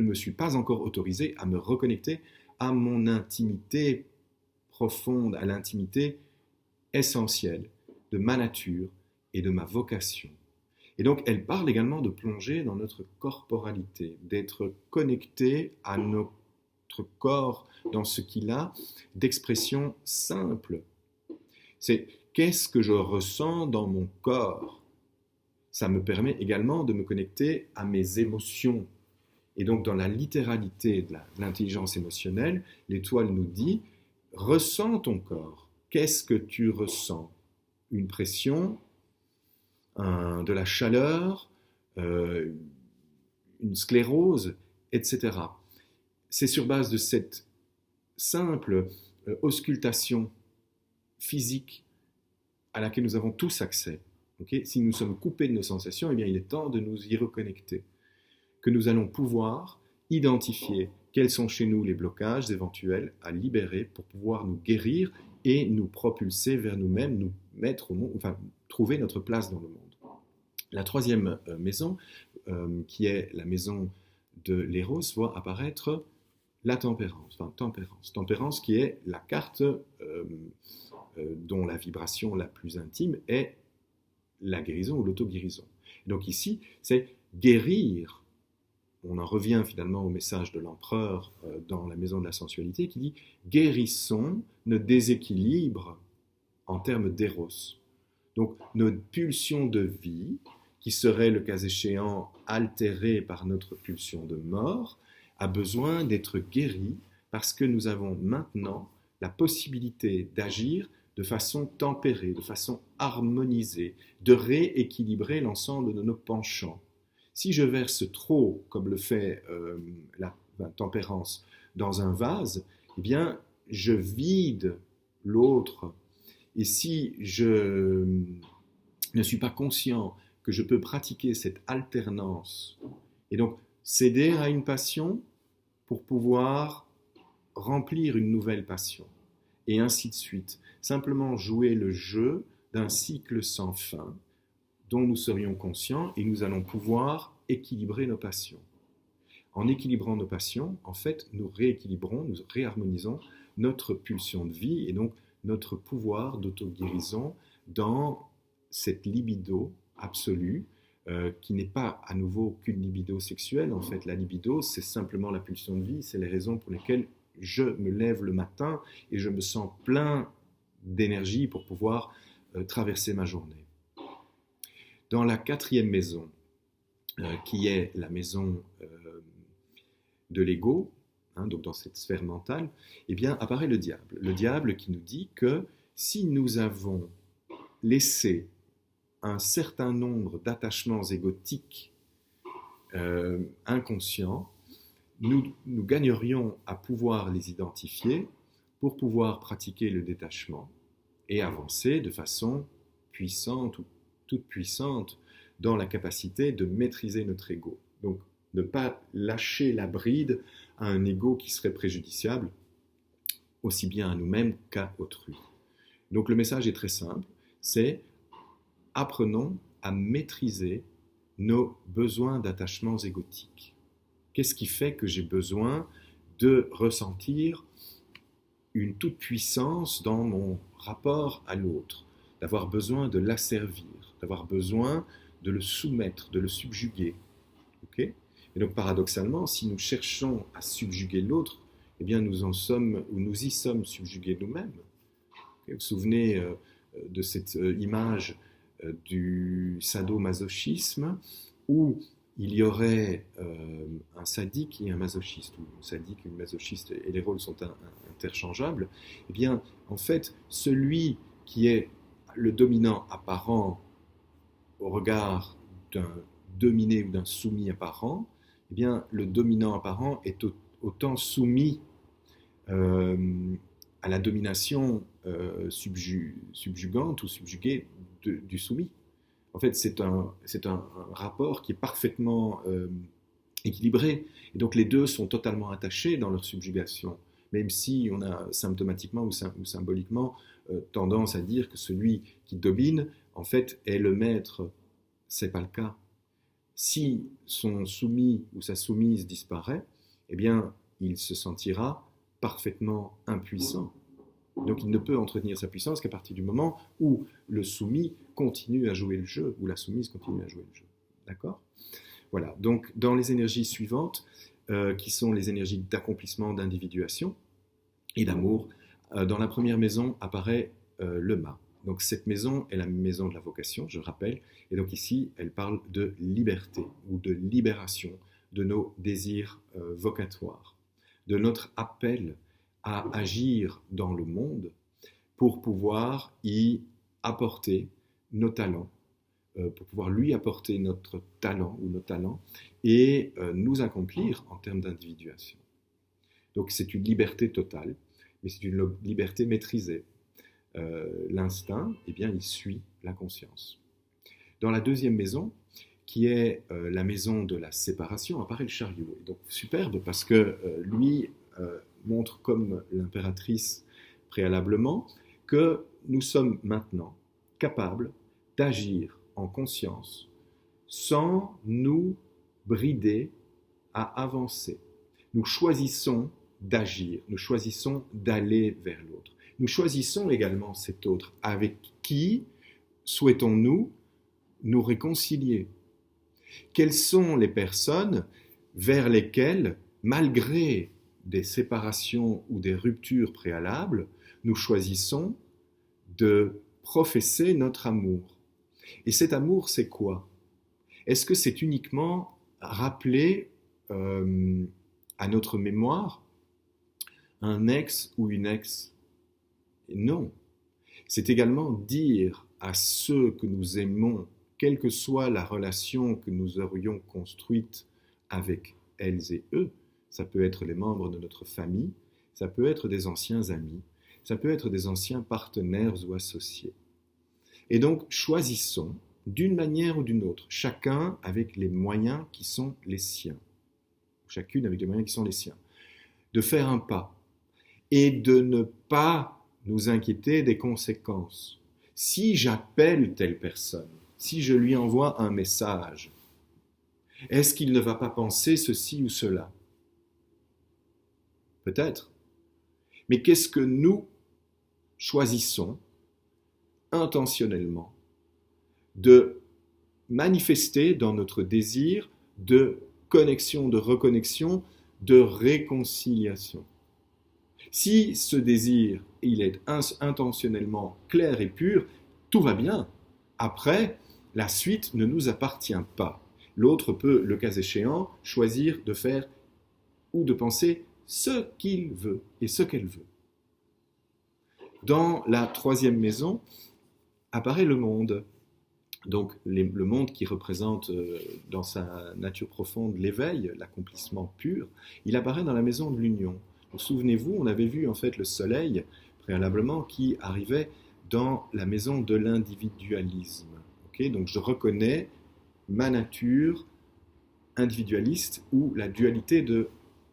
me suis pas encore autorisé à me reconnecter à mon intimité profonde, à l'intimité essentielle de ma nature et de ma vocation. Et donc, elle parle également de plonger dans notre corporalité, d'être connecté à notre corps, dans ce qu'il a d'expression simple. C'est qu'est-ce que je ressens dans mon corps? Ça me permet également de me connecter à mes émotions. Et donc, dans la littéralité de l'intelligence émotionnelle, l'étoile nous dit, ressens ton corps. Qu'est-ce que tu ressens? Une pression, de la chaleur, une sclérose, etc. C'est sur base de cette simple auscultation physique à laquelle nous avons tous accès. Okay? Si nous sommes coupés de nos sensations, eh bien, il est temps de nous y reconnecter. Que nous allons pouvoir identifier quels sont chez nous les blocages éventuels à libérer pour pouvoir nous guérir et nous propulser vers nous-mêmes, nous mettre au monde, enfin, trouver notre place dans le monde. La troisième maison, qui est la maison de l'Éros, voit apparaître la tempérance, tempérance qui est la carte dont la vibration la plus intime est la guérison ou l'auto-guérison. Donc ici, c'est guérir. On en revient finalement au message de l'empereur dans la maison de la sensualité qui dit « guérissons nos déséquilibres en termes d'éros ». Donc notre pulsion de vie, qui serait le cas échéant altérée par notre pulsion de mort, a besoin d'être guérie parce que nous avons maintenant la possibilité d'agir de façon tempérée, de façon harmonisée, de rééquilibrer l'ensemble de nos penchants. Si je verse trop, comme le fait la tempérance, dans un vase, eh bien, je vide l'autre. Et si je ne suis pas conscient que je peux pratiquer cette alternance, et donc céder à une passion pour pouvoir remplir une nouvelle passion, et ainsi de suite. Simplement jouer le jeu d'un cycle sans fin, dont nous serions conscients et nous allons pouvoir équilibrer nos passions. En équilibrant nos passions, en fait, nous rééquilibrons, nous réharmonisons notre pulsion de vie et donc notre pouvoir d'auto-guérison dans cette libido absolue qui n'est pas à nouveau qu'une libido sexuelle. En fait, la libido, c'est simplement la pulsion de vie, c'est les raisons pour lesquelles je me lève le matin et je me sens plein d'énergie pour pouvoir traverser ma journée. Dans la quatrième maison, qui est la maison de l'ego, donc dans cette sphère mentale, eh bien apparaît le diable. Le diable qui nous dit que si nous avons laissé un certain nombre d'attachements égotiques inconscients, nous gagnerions à pouvoir les identifier pour pouvoir pratiquer le détachement et avancer de façon puissante ou toute puissante dans la capacité de maîtriser notre ego. Donc, ne pas lâcher la bride à un ego qui serait préjudiciable, aussi bien à nous-mêmes qu'à autrui. Donc, le message est très simple, c'est apprenons à maîtriser nos besoins d'attachements égotiques. Qu'est-ce qui fait que j'ai besoin de ressentir une toute-puissance dans mon rapport à l'autre, d'avoir besoin de l'asservir, d'avoir besoin de le soumettre, de le subjuguer. Okay? Et donc paradoxalement, si nous cherchons à subjuguer l'autre, eh bien nous y sommes subjugués nous-mêmes. Okay? Vous vous souvenez de cette image du sadomasochisme où il y aurait un sadique et un masochiste, ou un sadique et une masochiste, et les rôles sont interchangeables. Eh bien, en fait, celui qui est le dominant apparent au regard d'un dominé ou d'un soumis apparent, eh bien, le dominant apparent est autant soumis à la domination subjugante ou subjuguée du soumis. En fait, c'est un rapport qui est parfaitement équilibré. Et donc, les deux sont totalement attachés dans leur subjugation. même si on a symptomatiquement ou symboliquement tendance à dire que celui qui domine, en fait, est le maître. C'est pas le cas. Si son soumis ou sa soumise disparaît, eh bien, il se sentira parfaitement impuissant. Donc il ne peut entretenir sa puissance qu'à partir du moment où le soumis continue à jouer le jeu, ou la soumise continue à jouer le jeu. D'accord ? Voilà. Donc dans les énergies suivantes, qui sont les énergies d'accomplissement, d'individuation et d'amour, dans la première maison apparaît le mât. Donc cette maison est la maison de la vocation, je rappelle, et donc ici elle parle de liberté ou de libération de nos désirs vocatoires, de notre appel à agir dans le monde pour pouvoir y apporter nos talents, pour pouvoir lui apporter notre talent ou nos talents et nous accomplir en termes d'individuation. Donc c'est une liberté totale, mais c'est une liberté maîtrisée. L'instinct, eh bien, il suit la conscience. Dans la deuxième maison, qui est la maison de la séparation, apparaît le chariot. Et donc superbe parce que lui montre comme l'impératrice préalablement que nous sommes maintenant capables d'agir en conscience sans nous brider à avancer. Nous choisissons d'agir, nous choisissons d'aller vers l'autre. Nous choisissons également cet autre avec qui souhaitons-nous nous réconcilier. Quelles sont les personnes vers lesquelles, malgré des séparations ou des ruptures préalables, nous choisissons de professer notre amour. Et cet amour, c'est quoi ? Est-ce que c'est uniquement rappeler à notre mémoire un ex ou une ex ? Non. C'est également dire à ceux que nous aimons, quelle que soit la relation que nous aurions construite avec elles et eux, ça peut être les membres de notre famille, ça peut être des anciens amis, ça peut être des anciens partenaires ou associés. Et donc, choisissons d'une manière ou d'une autre, chacun avec les moyens qui sont les siens, chacune avec les moyens qui sont les siens, de faire un pas et de ne pas nous inquiéter des conséquences. Si j'appelle telle personne, si je lui envoie un message, est-ce qu'il ne va pas penser ceci ou cela ? Peut-être. Mais qu'est-ce que nous choisissons intentionnellement de manifester dans notre désir de connexion, de reconnexion, de réconciliation ? Si ce désir, il est intentionnellement clair et pur, tout va bien. Après, la suite ne nous appartient pas. L'autre peut, le cas échéant, choisir de faire ou de penser ce qu'il veut et ce qu'elle veut. Dans la troisième maison apparaît le monde. Donc le monde qui représente dans sa nature profonde l'éveil, l'accomplissement pur, il apparaît dans la maison de l'union. Souvenez-vous, on avait vu en fait le soleil préalablement qui arrivait dans la maison de l'individualisme. Okay, donc je reconnais ma nature individualiste ou la dualité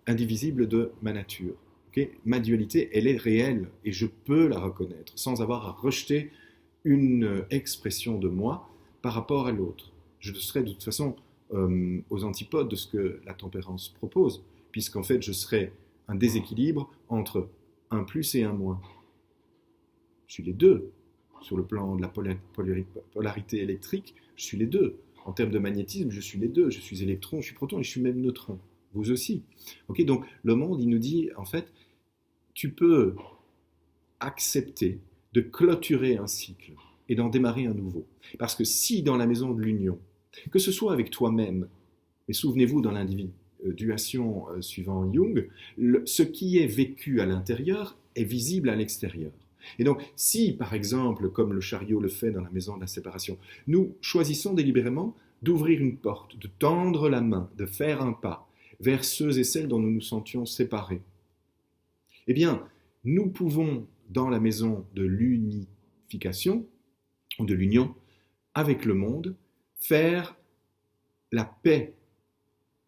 indivisible de ma nature. Okay, ma dualité, elle est réelle et je peux la reconnaître sans avoir à rejeter une expression de moi par rapport à l'autre. Je serai de toute façon aux antipodes de ce que la tempérance propose, puisqu'en fait je serai un déséquilibre entre un plus et un moins. Je suis les deux. Sur le plan de la polarité électrique, je suis les deux. En termes de magnétisme, je suis les deux. Je suis électron, je suis proton et je suis même neutron. Vous aussi. Okay, donc le monde, il nous dit, en fait, tu peux accepter de clôturer un cycle et d'en démarrer un nouveau. Parce que si dans la maison de l'union, que ce soit avec toi-même, mais souvenez-vous dans l'individuation suivant Jung, ce qui est vécu à l'intérieur est visible à l'extérieur. Et donc, si, par exemple, comme le chariot le fait dans la maison de la séparation, nous choisissons délibérément d'ouvrir une porte, de tendre la main, de faire un pas vers ceux et celles dont nous nous sentions séparés, eh bien, nous pouvons, dans la maison de l'unification, ou de l'union, avec le monde, faire la paix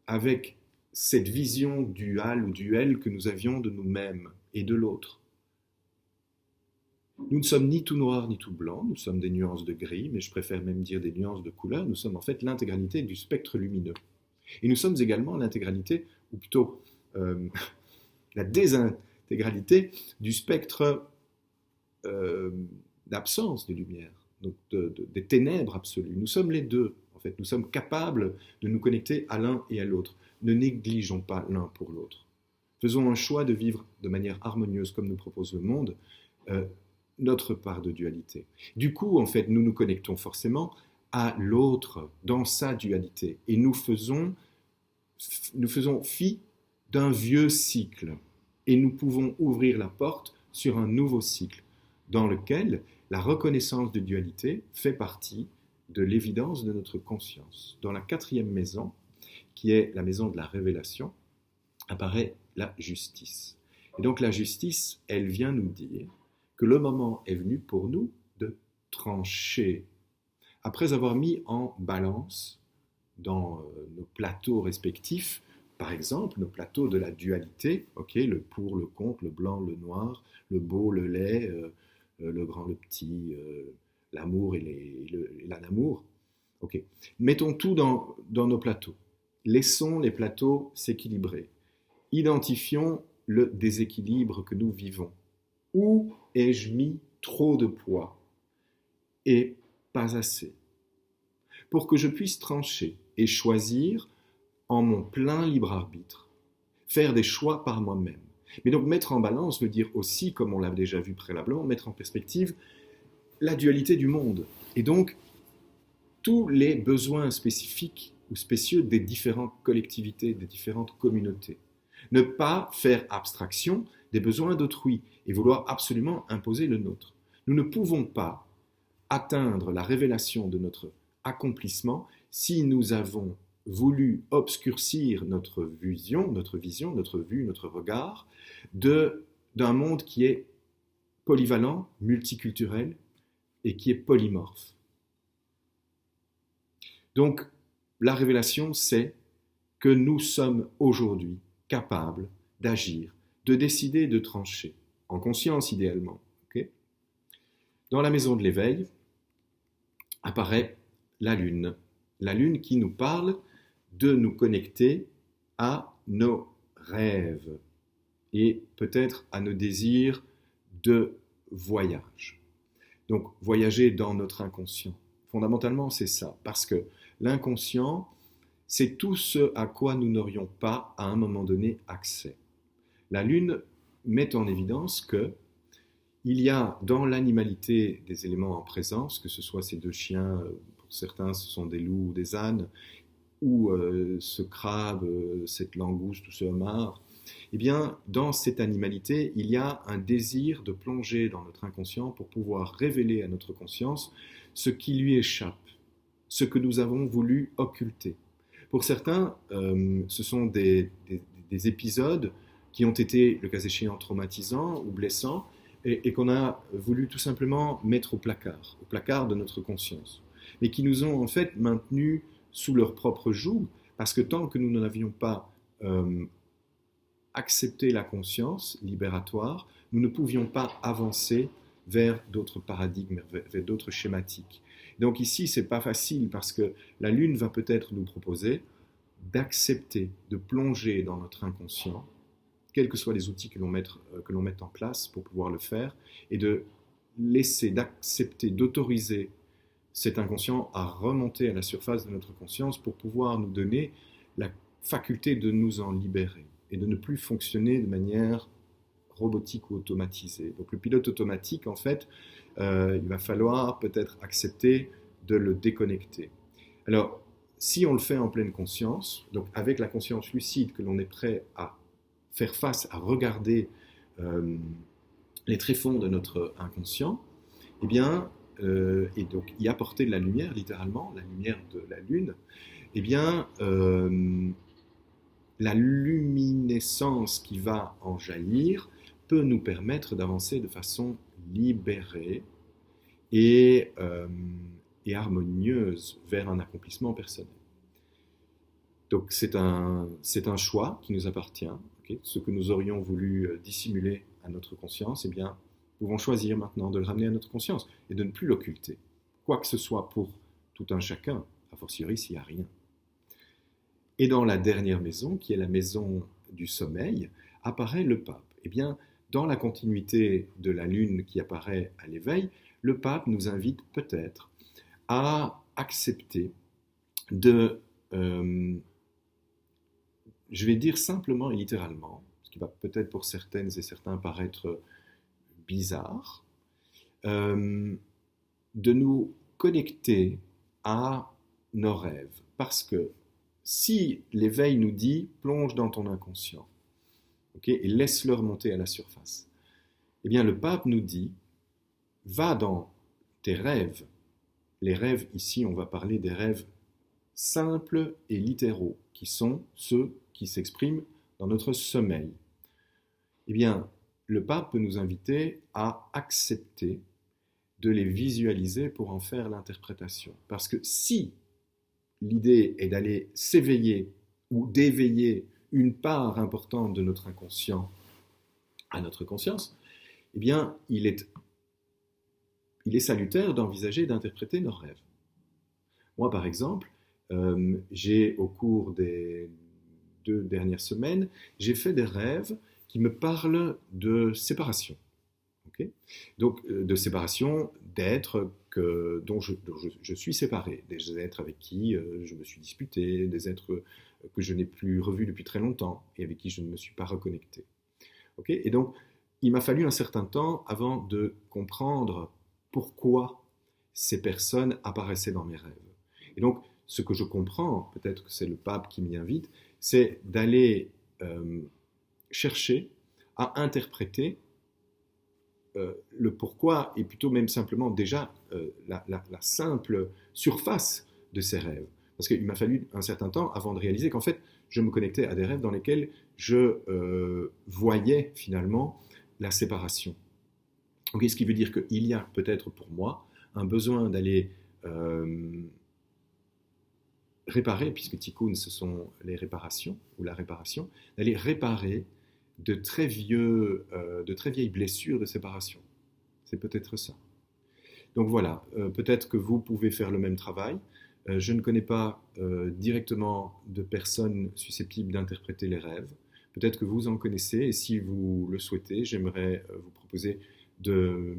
avec cette vision duale ou duelle que nous avions de nous-mêmes et de l'autre. Nous ne sommes ni tout noir ni tout blanc, nous sommes des nuances de gris, mais je préfère même dire des nuances de couleur, nous sommes en fait l'intégralité du spectre lumineux. Et nous sommes également l'intégralité, ou plutôt la désintégralité du spectre d'absence de lumière, donc des ténèbres absolues. Nous sommes les deux, en fait, nous sommes capables de nous connecter à l'un et à l'autre. Ne négligeons pas l'un pour l'autre. Faisons un choix de vivre de manière harmonieuse comme nous propose le monde, notre part de dualité. Du coup, en fait, nous nous connectons forcément à l'autre dans sa dualité. Et nous faisons fi d'un vieux cycle. Et nous pouvons ouvrir la porte sur un nouveau cycle dans lequel la reconnaissance de dualité fait partie de l'évidence de notre conscience. Dans la 4e maison, qui est la maison de la révélation, apparaît la justice. Et donc la justice, elle vient nous dire que le moment est venu pour nous de trancher. Après avoir mis en balance dans nos plateaux respectifs, par exemple, nos plateaux de la dualité, le pour, le contre, le blanc, le noir, le beau, le laid, le grand, le petit, l'amour et l'anamour. Mettons tout dans nos plateaux. Laissons les plateaux s'équilibrer. Identifions le déséquilibre que nous vivons. Où ai-je mis trop de poids et pas assez? Pour que je puisse trancher et choisir en mon plein libre arbitre, faire des choix par moi-même. Mais donc mettre en balance veut dire aussi, comme on l'a déjà vu préalablement, mettre en perspective la dualité du monde. Et donc, tous les besoins spécifiques ou spécieux des différentes collectivités, des différentes communautés. Ne pas faire abstraction des besoins d'autrui et vouloir absolument imposer le nôtre. Nous ne pouvons pas atteindre la révélation de notre accomplissement si nous avons voulu obscurcir notre vision, notre vue, notre regard d'un monde qui est polyvalent, multiculturel et qui est polymorphe. Donc, la révélation, c'est que nous sommes aujourd'hui capables d'agir, de décider, de trancher, en conscience idéalement. Dans la maison de l'éveil apparaît la lune qui nous parle de nous connecter à nos rêves et peut-être à nos désirs de voyage. Donc, voyager dans notre inconscient. Fondamentalement, c'est ça, parce que l'inconscient, c'est tout ce à quoi nous n'aurions pas, à un moment donné, accès. La Lune met en évidence que il y a dans l'animalité des éléments en présence, que ce soit ces deux chiens, pour certains ce sont des loups ou des ânes, ou ce crabe, cette langouste ou ce homard, eh bien, dans cette animalité, il y a un désir de plonger dans notre inconscient pour pouvoir révéler à notre conscience ce qui lui échappe, ce que nous avons voulu occulter. Pour certains, ce sont des épisodes qui ont été, le cas échéant, traumatisants ou blessants, et qu'on a voulu tout simplement mettre au placard de notre conscience, mais qui nous ont en fait maintenus sous leur propre joug, parce que tant que nous n'en avions pas accepté la conscience libératoire, nous ne pouvions pas avancer vers d'autres paradigmes, vers d'autres schématiques. Donc ici, c'est pas facile, parce que la Lune va peut-être nous proposer d'accepter, de plonger dans notre inconscient, quels que soient les outils que l'on mette en place pour pouvoir le faire, et de laisser, d'accepter, d'autoriser cet inconscient à remonter à la surface de notre conscience pour pouvoir nous donner la faculté de nous en libérer et de ne plus fonctionner de manière robotique ou automatisée. Donc le pilote automatique, en fait, il va falloir peut-être accepter de le déconnecter. Alors, si on le fait en pleine conscience, donc avec la conscience lucide que l'on est prêt à faire face, à regarder les tréfonds de notre inconscient, eh bien, et donc y apporter de la lumière, littéralement, la lumière de la Lune, eh bien, la luminescence qui va en jaillir peut nous permettre d'avancer de façon libérée et harmonieuse vers un accomplissement personnel. Donc c'est un choix qui nous appartient. Ok. Ce que nous aurions voulu dissimuler à notre conscience, eh bien, nous pouvons choisir maintenant de le ramener à notre conscience et de ne plus l'occulter. Quoi que ce soit pour tout un chacun, a fortiori s'il n'y a rien. Et dans la dernière maison, qui est la maison du sommeil, apparaît le pape. Eh bien, dans la continuité de la lune qui apparaît à l'éveil, le pape nous invite peut-être à accepter de, je vais dire simplement et littéralement, ce qui va peut-être pour certaines et certains paraître bizarre, de nous connecter à nos rêves. Parce que si l'éveil nous dit plonge dans ton inconscient, okay, et laisse-le remonter à la surface, eh bien le pape nous dit va dans tes rêves. Les rêves, ici on va parler des rêves simples et littéraux, qui sont ceux qui s'expriment dans notre sommeil. Eh bien, le pape peut nous inviter à accepter de les visualiser pour en faire l'interprétation. Parce que si l'idée est d'aller s'éveiller ou d'éveiller une part importante de notre inconscient à notre conscience, eh bien, il est salutaire d'envisager d'interpréter nos rêves. Moi, par exemple, j'ai, au cours des 2 dernières semaines, j'ai fait des rêves qui me parlent de séparation. Okay. Donc, de séparation d'êtres dont je suis séparé, des êtres avec qui je me suis disputé, des êtres que je n'ai plus revus depuis très longtemps et avec qui je ne me suis pas reconnecté. Okay. Et donc, il m'a fallu un certain temps avant de comprendre pourquoi ces personnes apparaissaient dans mes rêves. Et donc, ce que je comprends, peut-être que c'est le pape qui m'y invite, c'est d'aller chercher à interpréter le pourquoi et plutôt même simplement déjà la simple surface de ces rêves. Parce qu'il m'a fallu un certain temps avant de réaliser qu'en fait, je me connectais à des rêves dans lesquels je voyais finalement la séparation. Okay, ce qui veut dire qu'il y a peut-être pour moi un besoin d'aller réparer, puisque tikkun, ce sont les réparations, ou la réparation, d'aller réparer de très vieilles blessures de séparation. C'est peut-être ça. Donc voilà, peut-être que vous pouvez faire le même travail. Je ne connais pas directement de personnes susceptibles d'interpréter les rêves. Peut-être que vous en connaissez, et si vous le souhaitez, j'aimerais vous proposer de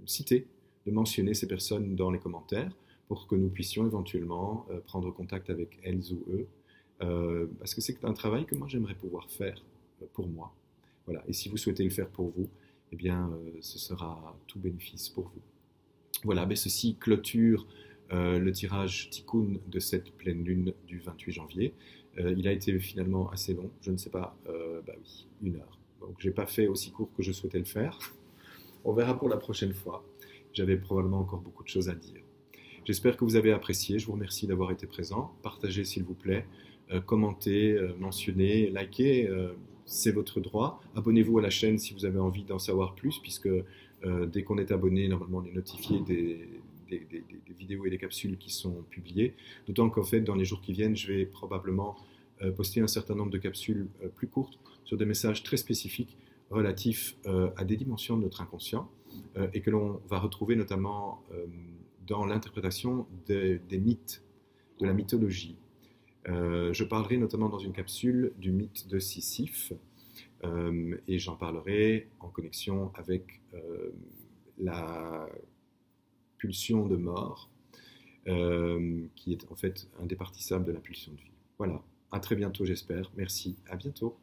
citer, de mentionner ces personnes dans les commentaires pour que nous puissions éventuellement prendre contact avec elles ou eux, parce que c'est un travail que moi j'aimerais pouvoir faire pour moi. Voilà. Et si vous souhaitez le faire pour vous, eh bien, ce sera tout bénéfice pour vous. Voilà, mais ceci clôture le tirage tikkun de cette pleine lune du 28 janvier. Il a été finalement assez long, je ne sais pas, oui, 1 heure. Donc j'ai pas fait aussi court que je souhaitais le faire. On verra pour la prochaine fois. J'avais probablement encore beaucoup de choses à dire. J'espère que vous avez apprécié. Je vous remercie d'avoir été présent. Partagez s'il vous plaît. Commentez, mentionnez, likez. C'est votre droit. Abonnez-vous à la chaîne si vous avez envie d'en savoir plus, puisque dès qu'on est abonné, normalement on est notifié des vidéos et des capsules qui sont publiées. D'autant qu'en fait, dans les jours qui viennent, je vais probablement poster un certain nombre de capsules plus courtes sur des messages très spécifiques relatifs à des dimensions de notre inconscient et que l'on va retrouver notamment dans l'interprétation des mythes, de la mythologie. Je parlerai notamment dans une capsule du mythe de Sisyphe et j'en parlerai en connexion avec la pulsion de mort qui est en fait indépartissable de la pulsion de vie. Voilà, à très bientôt j'espère. Merci, à bientôt.